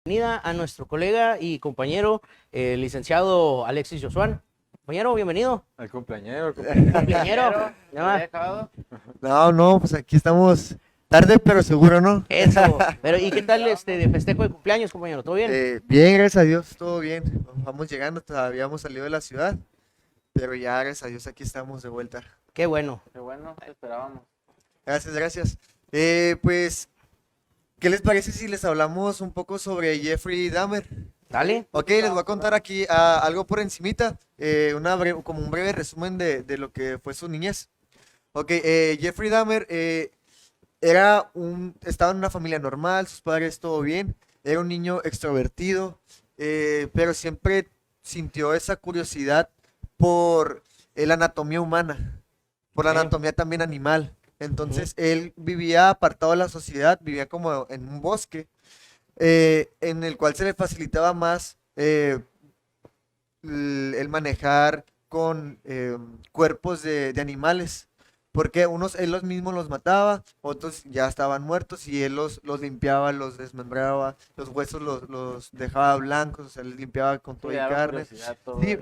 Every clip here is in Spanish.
Bienvenida a nuestro colega y compañero, el licenciado Alexis Josuán. Compañero, bienvenido. El cumpleañero. Cumpleañero. No, pues aquí estamos tarde, pero seguro, ¿no? Eso. Pero, ¿y qué tal de festejo de cumpleaños, compañero? ¿Todo bien? Bien, gracias a Dios, todo bien. Vamos llegando, todavía hemos salido de la ciudad, pero ya, gracias a Dios, aquí estamos de vuelta. Qué bueno. Qué bueno, te esperábamos. Gracias. Pues, ¿qué les parece si les hablamos un poco sobre Jeffrey Dahmer? Dale. Ok, les voy a contar aquí algo por encimita, como un breve resumen de lo que fue su niñez. Ok, Jeffrey Dahmer estaba en una familia normal, sus padres todo bien, era un niño extrovertido, pero siempre sintió esa curiosidad por la anatomía humana, por la anatomía también animal. Entonces él vivía apartado de la sociedad, vivía como en un bosque, en el cual se le facilitaba más el manejar con cuerpos de animales, porque él los mismos los mataba, otros ya estaban muertos y él los limpiaba, los desmembraba, los huesos los dejaba blancos, o sea, les limpiaba con todo y carne. Sí,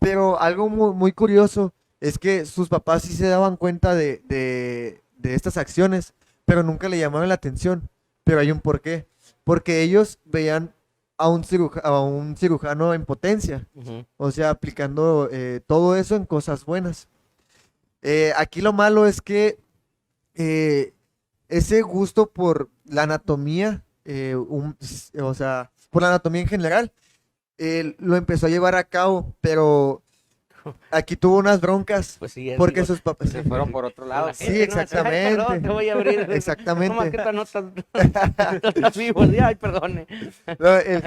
pero algo muy curioso es que sus papás sí se daban cuenta de estas acciones, pero nunca le llamaban la atención. Pero hay un porqué. Porque ellos veían a un cirujano en potencia, o sea, aplicando todo eso en cosas buenas. Aquí lo malo es que ese gusto por la anatomía, o sea, por la anatomía en general, lo empezó a llevar a cabo, pero aquí tuvo unas broncas, Pues sí, porque sus papás Se fueron por otro lado. Sí, exactamente. Perdón, te voy a abrir. Exactamente. No más que no estás vivo. Ay, perdone. No, el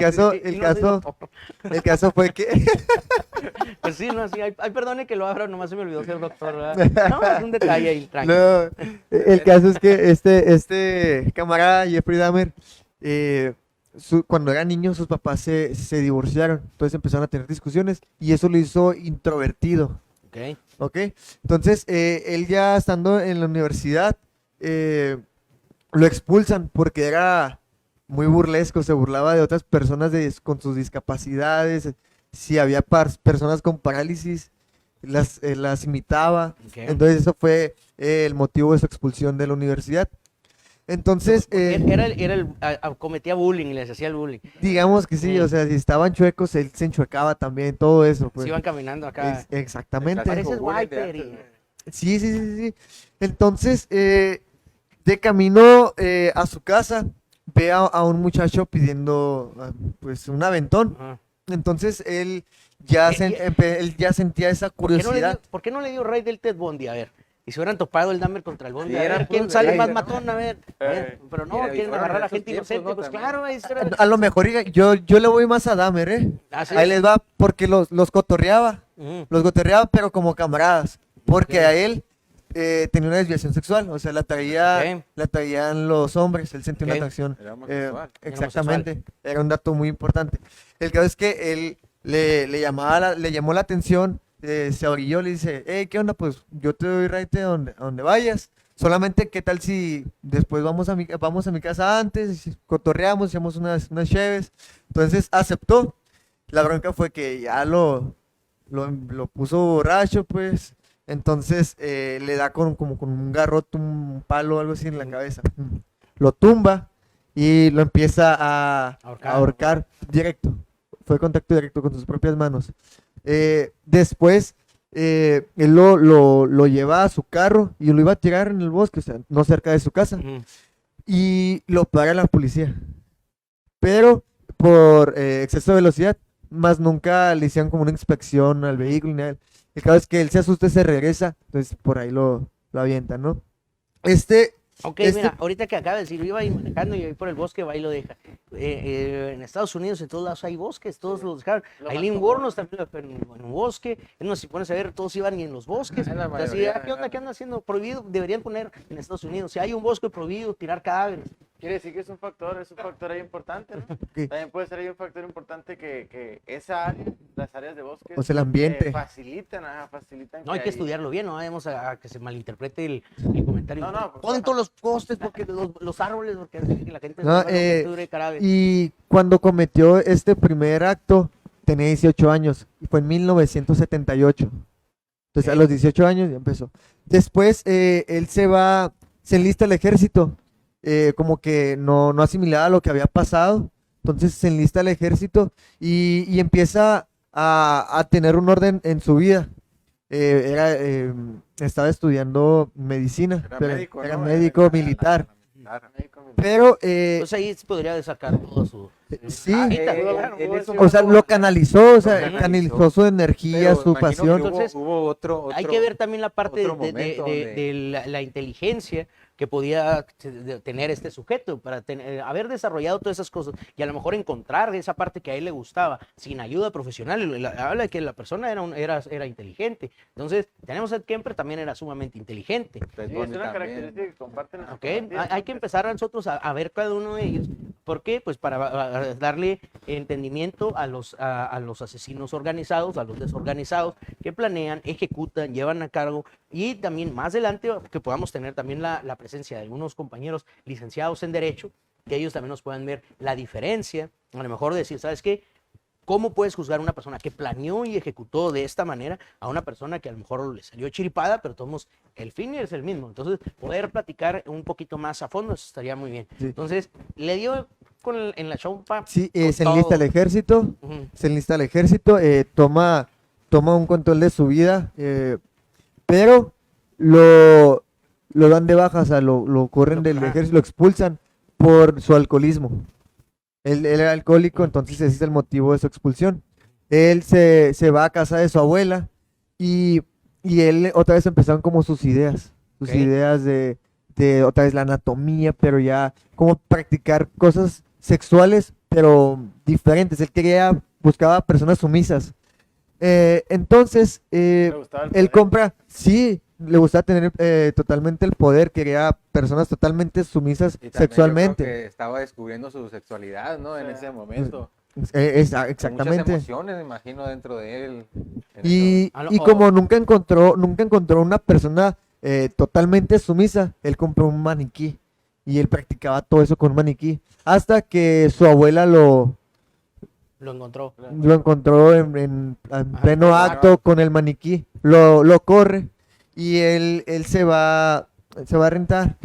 caso fue que Pues sí, no, sí, ay, perdone que lo abra, nomás se me olvidó ser doctor, ¿verdad? No, es un detalle ahí, tranquilo. No, el caso es que este camarada Jeffrey Dahmer, cuando era niño, sus papás se divorciaron, entonces empezaron a tener discusiones y eso lo hizo introvertido. ¿Ok? Entonces, él ya estando en la universidad, lo expulsan porque era muy burlesco, se burlaba de otras personas con sus discapacidades, si había personas con parálisis, las imitaba. Entonces, eso fue el motivo de su expulsión de la universidad. Entonces, cometía bullying y les hacía el bullying. digamos que sí, o sea, si estaban chuecos, él se enchuecaba también, todo eso, pues. Se iban caminando acá. Exactamente. Pareces bullying de Wiper. antes, Sí. Entonces, de camino a su casa, ve a un muchacho pidiendo, pues, un aventón. Ajá. Entonces, él ya sentía esa curiosidad. ¿Por qué no le dio Ray del Ted Bundy? A ver, y se hubieran topado el Dahmer contra el Bundy. Sí, A ver, eran ¿quién puros sale de más ahí, matón? A ver. Pero no, y quieren fueron agarrar a la esos gente tiempos, inocente. ¿no? Pues También. claro, A lo mejor yo le voy más a Dahmer, ¿eh? Ah, ¿sí? Ahí les va, porque los cotorreaba. Ujú. Los cotorreaba, pero como camaradas. Porque a él tenía una desviación sexual. O sea, la traían los hombres. Él sentía una atracción. Era homosexual. Exactamente. Era un dato muy importante. El caso es que él le llamó la atención. Se orilló, le dice, hey, ¿qué onda? Pues yo te doy raite a donde vayas. Solamente, ¿qué tal si después vamos a mi casa antes, y cotorreamos, echamos unas cheves? Entonces aceptó. La bronca fue que ya lo puso borracho, pues. Entonces le da como con un garrote, un palo o algo así en la cabeza. Lo tumba y lo empieza a ahorcar directo. Fue contacto directo con sus propias manos. Después, él lo lleva a su carro y lo iba a tirar en el bosque, o sea, no cerca de su casa. Ujú. Y lo para la policía. Pero por exceso de velocidad, más nunca le hicieron como una inspección al vehículo. Ni nada. El caso es que él se asusta y se regresa, entonces por ahí lo avientan, ¿no? Ok, mira, ahorita que acaba de decir, yo iba ahí manejando y yo iba por el bosque, va y lo deja. En Estados Unidos, en todos lados hay bosques, todos los dejaron. Aileen Wuornos también en un bosque. Es más, si pones a ver, todos iban en los bosques. En la Así, mayoría, ¿qué onda? ¿Qué anda haciendo? Prohibido, deberían poner en Estados Unidos. Si hay un bosque prohibido, tirar cadáveres. Quiere decir que es un factor ahí importante, ¿no? ¿Qué? También puede ser ahí un factor importante que esa área, las áreas de bosques, O sea, el ambiente. facilitan No hay que ahí- estudiarlo bien, no vayamos a que se malinterprete el comentario. No, pues, Ponen todos los postes, porque los árboles, porque así que la gente No, no dure cadáveres. y cuando cometió este primer acto tenía 18 años y fue en 1978. Entonces a los 18 años ya empezó. Después él se enlista al ejército, como que no asimilaba lo que había pasado. Entonces se enlista al ejército y empieza a tener un orden en su vida. Estaba estudiando medicina, Era pero médico, era ¿no? médico militar. Médico militar. Pero Entonces ahí se podría sacar todo su... sí, claro, o sea, lo canalizó, o sea, canalizó. canalizó su energía, su pasión. Entonces, hubo otro, Hay que ver también la parte otro momento donde- de la inteligencia que podía tener este sujeto para haber desarrollado todas esas cosas y a lo mejor encontrar esa parte que a él le gustaba sin ayuda profesional. Habla de que la persona era inteligente. Entonces, tenemos a Ed Kemper, también era sumamente inteligente. Ted Sí, es Bundy una también. característica que comparten los ¿Ok? Hay que empezar a nosotros a ver cada uno de ellos. ¿Por qué? Pues para darle entendimiento a los asesinos organizados, a los desorganizados que planean, ejecutan, llevan a cargo y también más adelante que podamos tener también la presencia de algunos compañeros licenciados en Derecho, que ellos también nos puedan ver la diferencia, a lo mejor decir, ¿sabes qué? ¿Cómo puedes juzgar a una persona que planeó y ejecutó de esta manera a una persona que a lo mejor le salió chiripada, pero todos el fin es el mismo? Entonces, poder platicar un poquito más a fondo, eso estaría muy bien. Sí. Entonces, le dio en la chompa. Sí, con se enlista al todo. ejército, Ujú. se enlista al ejército, toma un control de su vida, pero lo dan de baja, o sea, lo corren del ejército, lo expulsan por su alcoholismo. Él era alcohólico, entonces ese es el motivo de su expulsión. Él se va a casa de su abuela y él otra vez empezaron como sus ideas Ok. de otra vez la anatomía, pero ya como practicar cosas sexuales, pero diferentes. Buscaba personas sumisas. Entonces, Le gustaba el él poder. compra, sí, le gustaba tener totalmente el poder, quería personas totalmente sumisas Y también yo creo sexualmente. que estaba descubriendo su sexualidad, ¿no? En Sí. ese momento. Con Exactamente. muchas emociones, me imagino, dentro de él. en Y, A lo- y como nunca encontró una persona totalmente sumisa, él compró un maniquí y él practicaba todo eso con un maniquí. Hasta que su abuela lo Lo encontró. encontró en pleno pleno acto con el maniquí, lo corre y él se va a rentar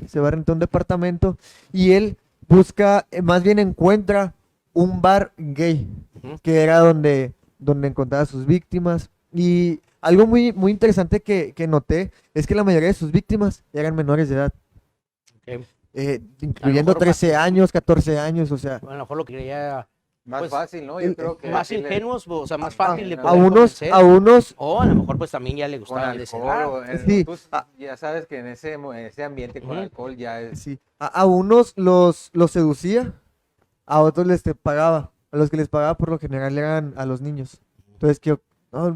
un departamento y él busca, más bien encuentra un bar gay, Ujú. que era donde encontraba a sus víctimas. Y algo muy, muy interesante que noté es que la mayoría de sus víctimas eran menores de edad, Ok. incluyendo mejor 13 años, 14 años, o sea, A lo mejor lo creía Más pues, fácil, ¿no? Yo creo que más tiene- ingenuos, o sea, más fácil de a a poder unos, convencer. a unos, O a lo mejor pues también ya le con gustaba el de ese alcohol, lado. Sí. pues, ya sabes que en ese ambiente con Ujú. alcohol ya es... sí, a unos los seducía, a otros les pagaba, a los que les pagaba por lo general eran a los niños. Entonces que,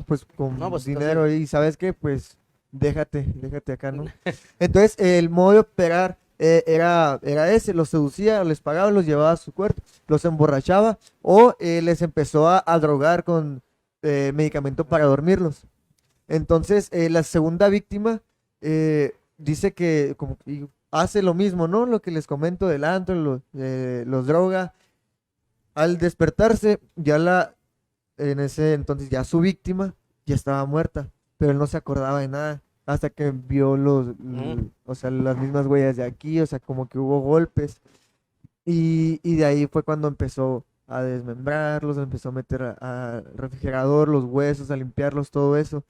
pues con No, pues, dinero y ¿sabes qué? Pues déjate acá, ¿no? Entonces el modo de operar era ese, los seducía, les pagaba, los llevaba a su cuarto, los emborrachaba o les empezó a drogar con medicamento para dormirlos. Entonces la segunda víctima dice que como y hace lo mismo, ¿no? Lo que les comento del antro, los droga. Al despertarse, en ese entonces ya su víctima ya estaba muerta, pero él no se acordaba de nada hasta que vio o sea, las mismas huellas de aquí, o sea, como que hubo golpes y de ahí fue cuando empezó a desmembrarlos, empezó a meter al refrigerador los huesos, a limpiarlos, todo eso.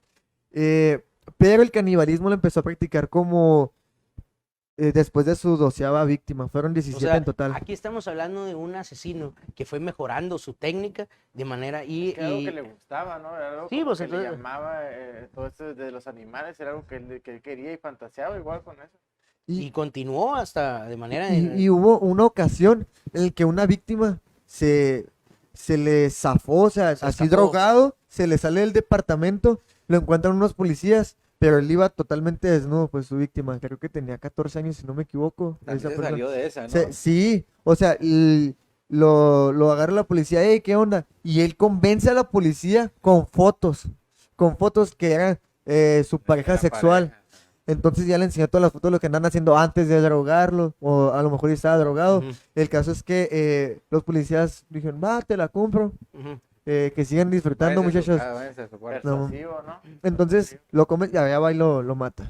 Pero el canibalismo lo empezó a practicar como después de su 12ª víctima, fueron O 17 sea, en total. aquí estamos hablando de un asesino que fue mejorando su técnica de manera Que era algo que le gustaba, ¿no? Era algo Sí, como pues, que entonces- le llamaba todo esto de los animales, era algo que él quería y fantaseaba igual con eso. y continuó hasta de manera... Y hubo una ocasión en la que una víctima se le zafó, o sea, Se así escapó. drogado, se le sale del departamento, lo encuentran unos policías, pero él iba totalmente desnudo, pues su víctima, creo que tenía 14 años, si no me equivoco. También esa se persona. salió de esa, ¿no? Sí, o sea, lo agarra la policía, hey, ¿qué onda? Y él convence a la policía con fotos que eran su pareja La sexual. pareja. Entonces ya le enseñó todas las fotos de lo que andan haciendo antes de drogarlo, o a lo mejor ya estaba drogado. Ujú, El caso es que los policías dijeron, va, te la compro, ujú. que sigan disfrutando, Váyanse a su muchachos. casa, váyanse a su cuarto. No. Persuasivo, ¿no? Entonces lo come, ya va y lo mata.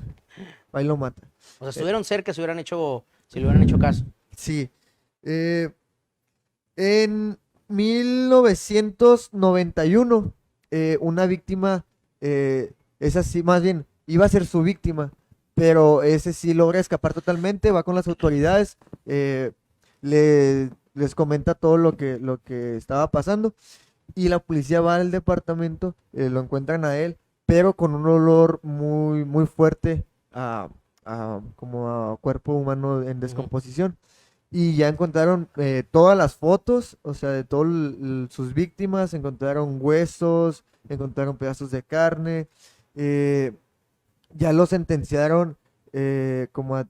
Va y lo mata. O sea, estuvieron cerca si le hubieran hecho caso. Sí. En 1991, una víctima, esa sí, más bien, iba a ser su víctima, pero ese sí logra escapar totalmente, va con las autoridades, les comenta todo lo que estaba pasando, y la policía va al departamento, lo encuentran a él, pero con un olor muy, muy fuerte como a cuerpo humano en descomposición. Y ya encontraron todas las fotos, o sea, de todas sus víctimas, encontraron huesos, encontraron pedazos de carne, ya lo sentenciaron como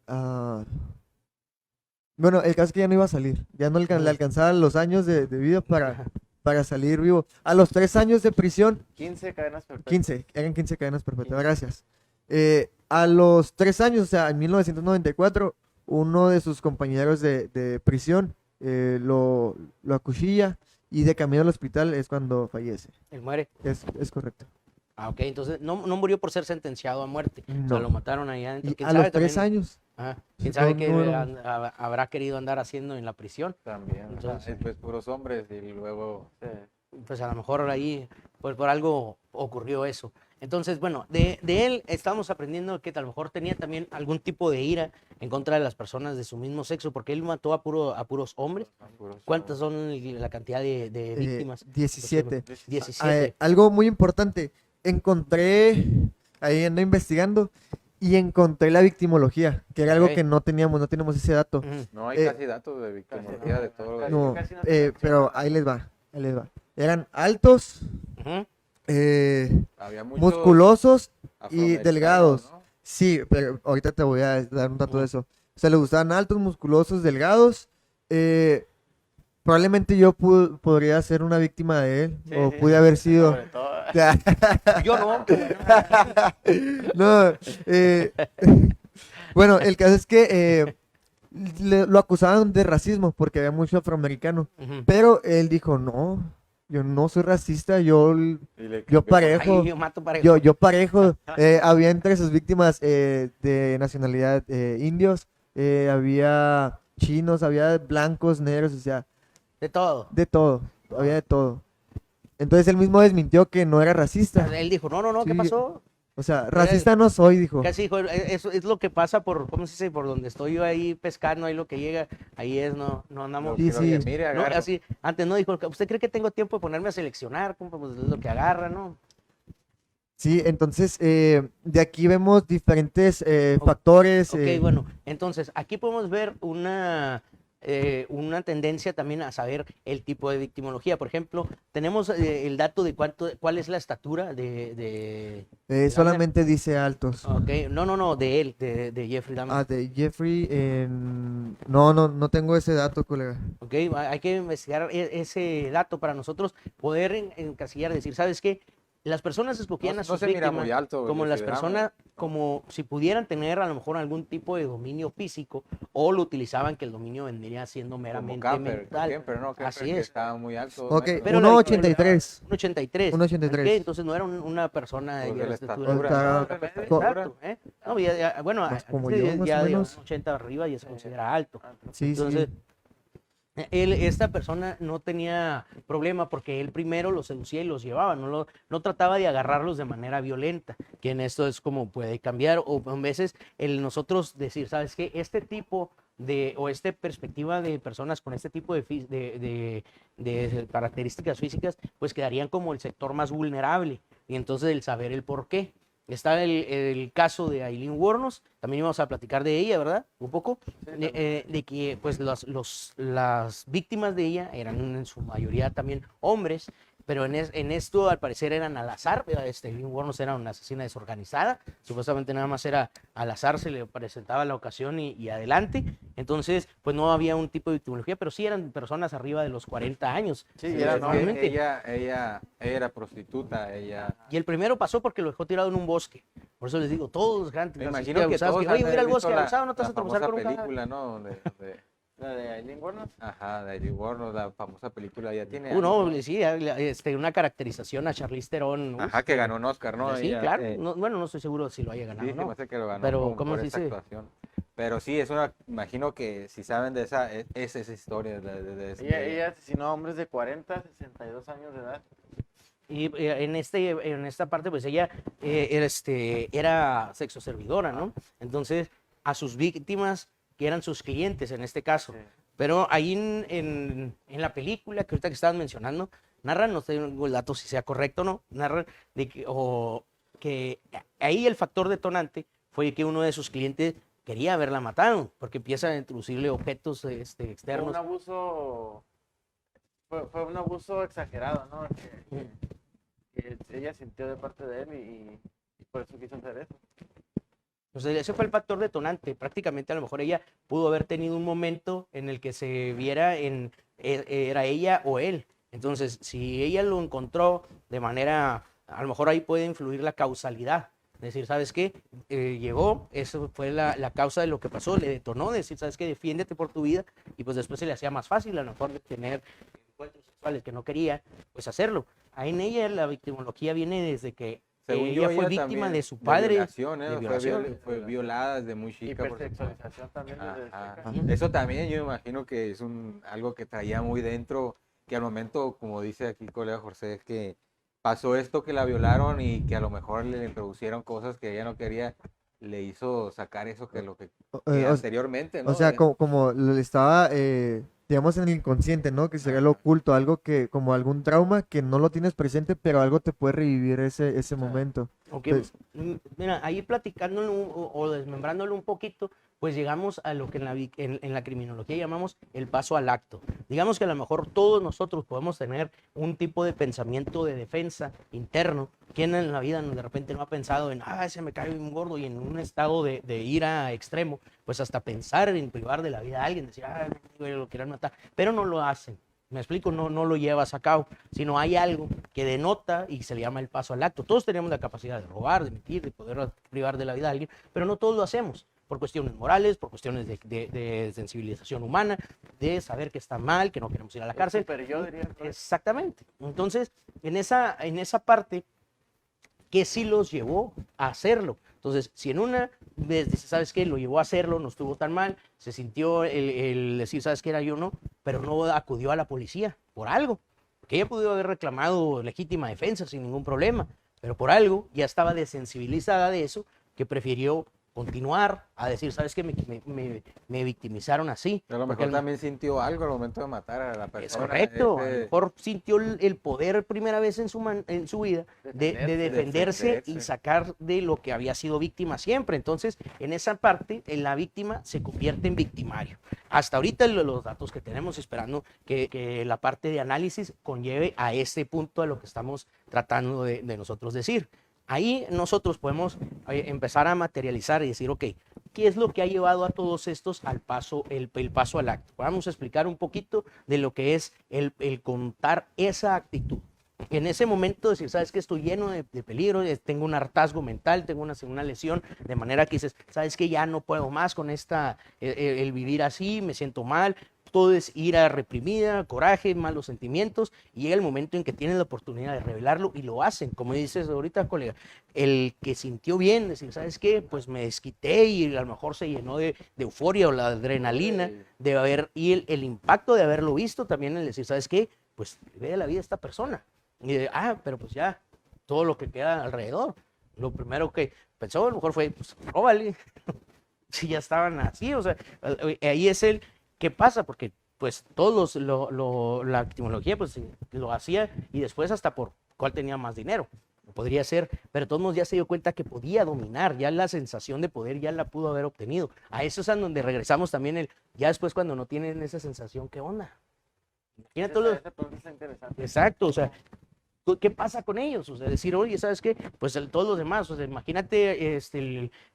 Bueno, el caso es que ya no iba a salir, ya no le alcanzaban los años de vida para salir vivo. A los 3 años de prisión, 15 cadenas perpetuas. 15, eran 15 cadenas perpetuas, 15. gracias. A los 3 años, o sea, en 1994, uno de sus compañeros de prisión lo acuchilla y de camino al hospital es cuando fallece. Él muere. Es correcto. Ah, ok, entonces no murió por ser sentenciado a muerte. O sea, No. lo mataron ahí adentro. Y ¿Quién a sabe los 3 también? años. Ajá. ¿Quién sabe No, qué no, no. habrá querido andar haciendo en la prisión? También, Entonces- pues puros hombres y luego... Pues a lo mejor ahí, pues por algo ocurrió eso. Entonces, bueno, de él estamos aprendiendo que a lo mejor tenía también algún tipo de ira en contra de las personas de su mismo sexo, porque él mató a puros hombres. ¿Cuántas son la cantidad de víctimas? 17. 17. Algo muy importante, ahí ando investigando y encontré la victimología, que era algo Ok. que no tenemos ese dato. Ujú. No hay Eh, casi datos de victimología de todo. No, Casi no se pero ahí les va. Eran altos, Ujú. Había muchos musculosos y afroamericanos, delgados. ¿no? Sí, pero ahorita te voy a dar un dato de eso. O sea, le gustaban altos, musculosos, delgados. Probablemente yo podría ser una víctima de él, Sí, o sí, pude sí, haber sido. sobre todo. Yo no. No, bueno, el caso es que lo acusaban de racismo porque había mucho afroamericano, Ujú. pero él dijo, no, yo no soy racista, yo Y le Yo cambió- parejo. Ay, yo mato parejo. Yo parejo, había entre sus víctimas de nacionalidad indios, había chinos, había blancos, negros, o sea, De todo. de todo, había de todo. Entonces él mismo desmintió que no era racista. Él dijo, no, ¿qué Sí. pasó? O sea, racista no soy, dijo. Casi dijo, eso es lo que pasa ¿cómo se dice? Por donde estoy yo ahí pescando, ahí lo que llega, ahí es, no andamos. Sí, Lo que sí. mire, No, agarro. así, antes no dijo, ¿usted cree que tengo tiempo de ponerme a seleccionar? Compa? Pues es lo que agarra, ¿no? Sí, entonces de aquí vemos diferentes Ok, factores. Ok, bueno, entonces aquí podemos ver una tendencia también a saber el tipo de victimología. Por ejemplo, tenemos el dato de cuál es la estatura de Solamente dice altos. Ok, no, de él, de Jeffrey Dahmer. Ah, de Jeffrey, no tengo ese dato, colega. Ok, hay que investigar ese dato para nosotros poder encasillar, decir, ¿sabes qué? Las personas escogían a No sus se mira víctimas muy alto, como las Jeffrey personas, Dahmer. como si pudieran tener a lo mejor algún tipo de dominio físico o lo utilizaban que el dominio vendría siendo Como meramente Camper, mental. Kemper, ¿no? Kemper, Así que es. estaba muy alto. Ok, Pero 1.83. Un 83. 1.83. Ok, entonces no era una persona Pues de la estatura. estatura, ¿no? Exacto, ¿eh? No, bueno, Más como antes yo, más ya o de menos. 80 arriba ya se considera alto. Sí, Entonces, sí. esta persona no tenía problema porque él primero los seducía y los llevaba, no trataba de agarrarlos de manera violenta, que en esto es como puede cambiar, o a veces nosotros decir, ¿sabes qué? Este tipo o esta perspectiva de personas con este tipo de características físicas, pues quedarían como el sector más vulnerable, y entonces el saber el por qué. Está el caso de Aileen Wuornos, también íbamos a platicar de ella, ¿verdad? Un poco, de que pues las víctimas de ella eran en su mayoría también hombres, pero en esto al parecer eran al azar, Aileen Wuornos era una asesina desorganizada, supuestamente nada más era al azar, se le presentaba la ocasión y adelante, entonces pues no había un tipo de victimología, pero sí eran personas arriba de los 40 años. Sí, Sí, era es que normalmente. ella era prostituta, ella... Y el primero pasó porque lo dejó tirado en un bosque. Por eso les digo, todos grandes. Me así imagino que abusados, todos oye, han voy a de ir al haber visto bosque abusado, no te vas la a tropezar famosa con un caballo. película, ¿no? La de Aileen Wuornos. Ajá, de Aileen Wuornos, la famosa película, ya tiene No, años, ¿no? sí, una caracterización a Charlize Theron. Ajá, que ganó un Oscar, ¿no? Sí, Ella, claro. Bueno, no estoy seguro si lo haya ganado sí, o se me no. hace que lo ganó Pero, ¿cómo por se esa dice? actuación. Pero sí, imagino que si saben de esa, es esa historia Ella asesinó a hombres de 40, 62 años de edad. Y en esta parte, pues ella era sexo servidora, ¿no? Entonces, a sus víctimas, que eran sus clientes en este caso. Sí. Pero ahí en la película que ahorita que estaban mencionando, narran, no tengo el dato si sea correcto o no, narran de que ahí el factor detonante fue que uno de sus clientes quería haberla matado, porque empieza a introducirle objetos Fue externos. un abuso, fue un abuso exagerado, ¿no? Que ella sintió de parte de él y por eso quiso hacer eso. Entonces, ese fue el factor detonante. Prácticamente a lo mejor ella pudo haber tenido un momento en el que se viera era ella o él. Entonces, si ella lo encontró de manera, a lo mejor ahí puede influir la causalidad. Decir, ¿sabes qué? Llegó, eso fue la causa de lo que pasó, le detonó, decir, ¿sabes qué? Defiéndete por tu vida, y pues después se le hacía más fácil, a lo mejor de tener encuentros sexuales que no quería, pues hacerlo. Ahí en ella la victimología viene desde que Según ella yo, fue víctima también de su padre. violación, ¿eh? de violación. Fue violada desde muy chica por su padre. Hipersexualización también desde Ajá. chica. Eso también yo me imagino que es algo que traía muy dentro, que al momento, como dice aquí el colega José, es que pasó esto, que la violaron y que a lo mejor le introducieron cosas que ella no quería, le hizo sacar eso que anteriormente, ¿no? O sea, como le estaba, digamos, en el inconsciente, ¿no? Que sería lo oculto, algo que, como algún trauma que no lo tienes presente, pero algo te puede revivir ese momento. Ok, Pues- mira, ahí platicándolo o desmembrándolo un poquito, pues llegamos a lo que en la criminología llamamos el paso al acto. Digamos que a lo mejor todos nosotros podemos tener un tipo de pensamiento de defensa interno. ¿Quién en la vida de repente no ha pensado en, se me cae un gordo, y en un estado de ira extremo, pues hasta pensar en privar de la vida a alguien, decir, lo quieren matar, pero no lo hacen? Me explico, no lo llevas a cabo, sino hay algo que denota y se le llama el paso al acto. Todos tenemos la capacidad de robar, de mentir, de poder privar de la vida a alguien, pero no todos lo hacemos por cuestiones morales, por cuestiones de sensibilización humana, de saber que está mal, que no queremos ir a la cárcel. Super yo diría. Exactamente. Entonces, en esa parte, ¿qué sí los llevó a hacerlo? Entonces, si en una vez dice, ¿sabes qué? Lo llevó a hacerlo, no estuvo tan mal, se sintió el decir, ¿sabes qué? Era yo, no, pero no acudió a la policía por algo, que ella pudo haber reclamado legítima defensa sin ningún problema, pero por algo ya estaba desensibilizada de eso, que prefirió continuar a decir, ¿sabes qué? Me victimizaron así. Pero a lo Porque mejor también sintió algo al momento de matar a la persona. es correcto, a lo mejor sintió el poder primera vez en su vida de defenderse y sacar de lo que había sido víctima siempre. Entonces, en esa parte, la víctima se convierte en victimario. Hasta ahorita los datos que tenemos, esperando que la parte de análisis conlleve a este punto a lo que estamos tratando de nosotros decir. Ahí nosotros podemos empezar a materializar y decir, ok, ¿qué es lo que ha llevado a todos estos al paso, el paso al acto? Vamos a explicar un poquito de lo que es el contar esa actitud. En ese momento decir, ¿sabes qué? Estoy lleno de peligro, tengo un hartazgo mental, tengo una lesión, de manera que dices, ¿sabes qué? Ya no puedo más con el vivir así, me siento mal. Todo es ira reprimida, coraje, malos sentimientos, y llega el momento en que tienen la oportunidad de revelarlo y lo hacen. Como dices ahorita, colega, el que sintió bien, decir, ¿sabes qué? Pues me desquité y a lo mejor se llenó de euforia o la adrenalina de haber, y el impacto de haberlo visto también, el decir, ¿sabes qué? Pues ve la vida a esta persona. Y pero pues ya, todo lo que queda alrededor. Lo primero que pensó a lo mejor fue, pues róbale. Si ya estaban así, o sea, ahí es ¿qué pasa? Porque pues todos la victimología pues lo hacía, y después hasta por cuál tenía más dinero. Podría ser, pero todos modos ya se dio cuenta que podía dominar, ya la sensación de poder ya la pudo haber obtenido. A eso es a donde regresamos también, ya después cuando no tienen esa sensación, ¿qué onda? Imagínate todo. Esa pregunta está interesante. Exacto, o sea, ¿qué pasa con ellos? O sea, decir, oye, ¿sabes qué? Pues todos los demás, o sea, imagínate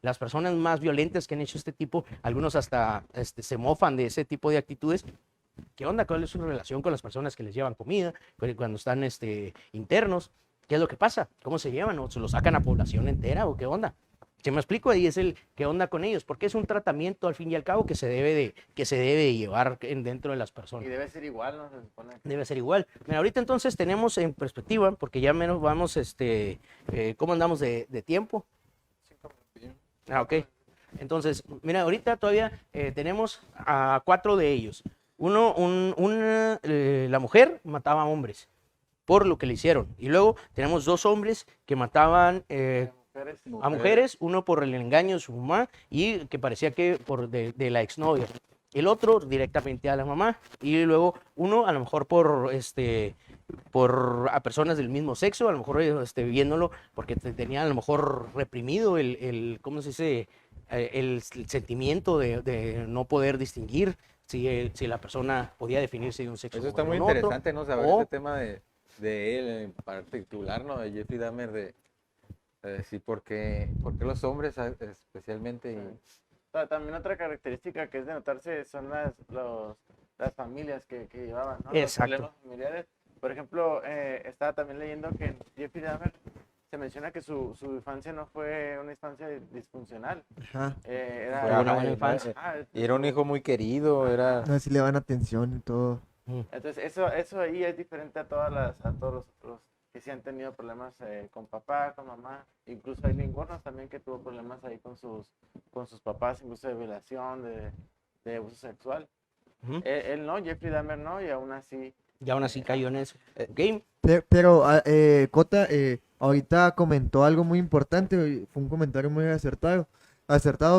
las personas más violentas que han hecho este tipo, algunos hasta se mofan de ese tipo de actitudes. ¿Qué onda? ¿Cuál es su relación con las personas que les llevan comida, cuando están internos? ¿Qué es lo que pasa? ¿Cómo se llevan? ¿O se lo sacan a población entera o qué onda? ¿Se me explico? Ahí es el qué onda con ellos, porque es un tratamiento al fin y al cabo que se debe de llevar dentro de las Y personas. debe ser igual, ¿no? Se supone. Debe ser igual. Mira, ahorita entonces tenemos en perspectiva, porque ya menos vamos, ¿cómo andamos de tiempo? 5 minutillos. Ah, ok. Entonces, mira, ahorita todavía tenemos a 4 de ellos. La mujer mataba a hombres por lo que le hicieron. Y luego tenemos 2 hombres que mataban Mujeres. a mujeres, uno por el engaño de su mamá y que parecía que de la exnovia. El otro directamente a la mamá y luego uno a lo mejor por a personas del mismo sexo, a lo mejor viéndolo porque tenía a lo mejor reprimido ¿cómo se dice? El sentimiento de no poder distinguir si la persona podía definirse de un sexo. Eso está o muy en otro, interesante, ¿no? Saber o- ese tema de él en particular, ¿no? De Jeffrey Dahmer, de sí, por qué los hombres especialmente. También otra característica que es de notarse son las familias que llevaban, ¿no? Los Exacto. problemas familiares. Por ejemplo, estaba también leyendo que en Jeffrey Dahmer se menciona que su infancia no fue una infancia disfuncional. Ajá. Era Fue una buena Ajá, infancia. y era un hijo muy querido, era... No, sí le dan atención y todo. Entonces, eso ahí es diferente a todos los que sí han tenido problemas con papá, con mamá. Incluso Aileen Wuornos también que tuvo problemas ahí con sus papás, incluso de violación, de abuso sexual. Ujú. Él no, Jeffrey Dahmer no, y aún así. Y aún así cayó en eso. Ok. Pero Cota, ahorita comentó algo muy importante, fue un comentario muy acertado,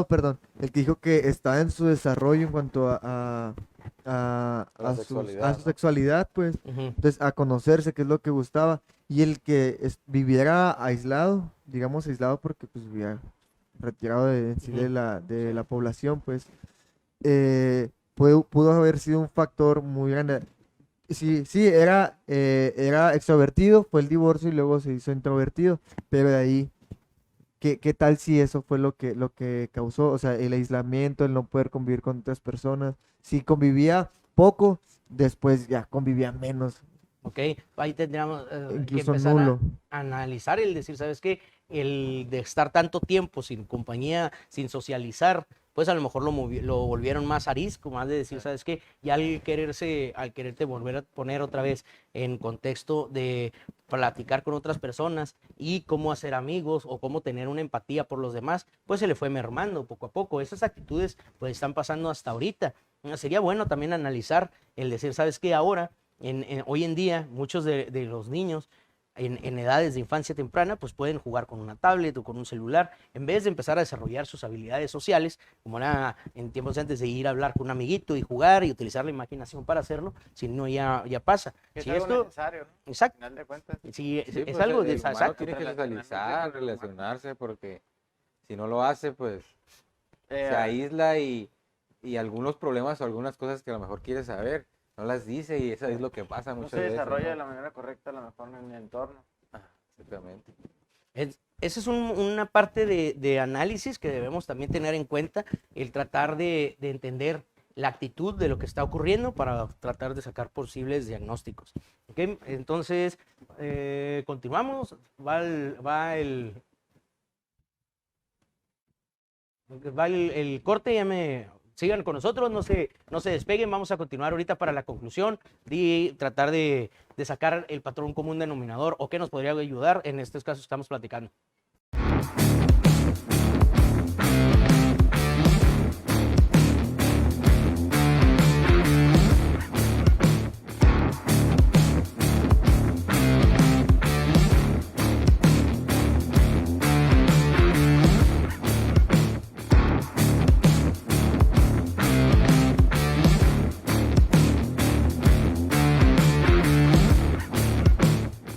perdón, el que dijo que está en su desarrollo en cuanto a la su sexualidad, ¿no? sexualidad, pues, Ujú. entonces a conocerse, qué es lo que gustaba, y el que viviera aislado, digamos aislado porque pues vivía retirado en sí de Ujú. la población, pues, pudo haber sido un factor muy grande. Sí, era extrovertido, fue el divorcio y luego se hizo introvertido, pero de ahí, ¿qué tal si eso fue lo que causó? O sea, el aislamiento, el no poder convivir con otras personas. Si convivía poco, después ya convivía menos, Ok, ahí tendríamos que incluso empezar nulo. a analizar el decir, ¿sabes qué? El de estar tanto tiempo sin compañía, sin socializar, pues a lo mejor lo volvieron más arisco, más de decir, ¿sabes qué? Y al quererte volver a poner otra vez en contexto de platicar con otras personas y cómo hacer amigos o cómo tener una empatía por los demás, pues se le fue mermando poco a poco. Esas actitudes pues están pasando hasta ahorita. Sería bueno también analizar el decir, ¿sabes qué? Ahora hoy en día muchos de los niños en edades de infancia temprana pues pueden jugar con una tablet o con un celular en vez de empezar a desarrollar sus habilidades sociales como era en tiempos antes de ir a hablar con un amiguito y jugar y utilizar la imaginación para hacerlo, si no ya pasa. Que Si es algo esto, necesario, ¿no? Al exacto, final de cuentas. si Sí, es pues, algo el humano exacto. tiene que Relacionamiento socializar, con el humano. relacionarse, porque si no lo hace, pues Eh, se aísla y algunos problemas o algunas cosas que a lo mejor quiere saber, no las dice y eso es lo que pasa no muchas se veces, desarrolla ¿no? de la manera correcta a lo mejor en el entorno. Exactamente. Esa es una parte de análisis que debemos también tener en cuenta, el tratar de entender la actitud de lo que está ocurriendo para tratar de sacar posibles diagnósticos. ¿Ok? Entonces, continuamos, va el corte, sigan con nosotros, no se despeguen, vamos a continuar ahorita para la conclusión y tratar de sacar el patrón común denominador o qué nos podría ayudar en estos casos que estamos platicando.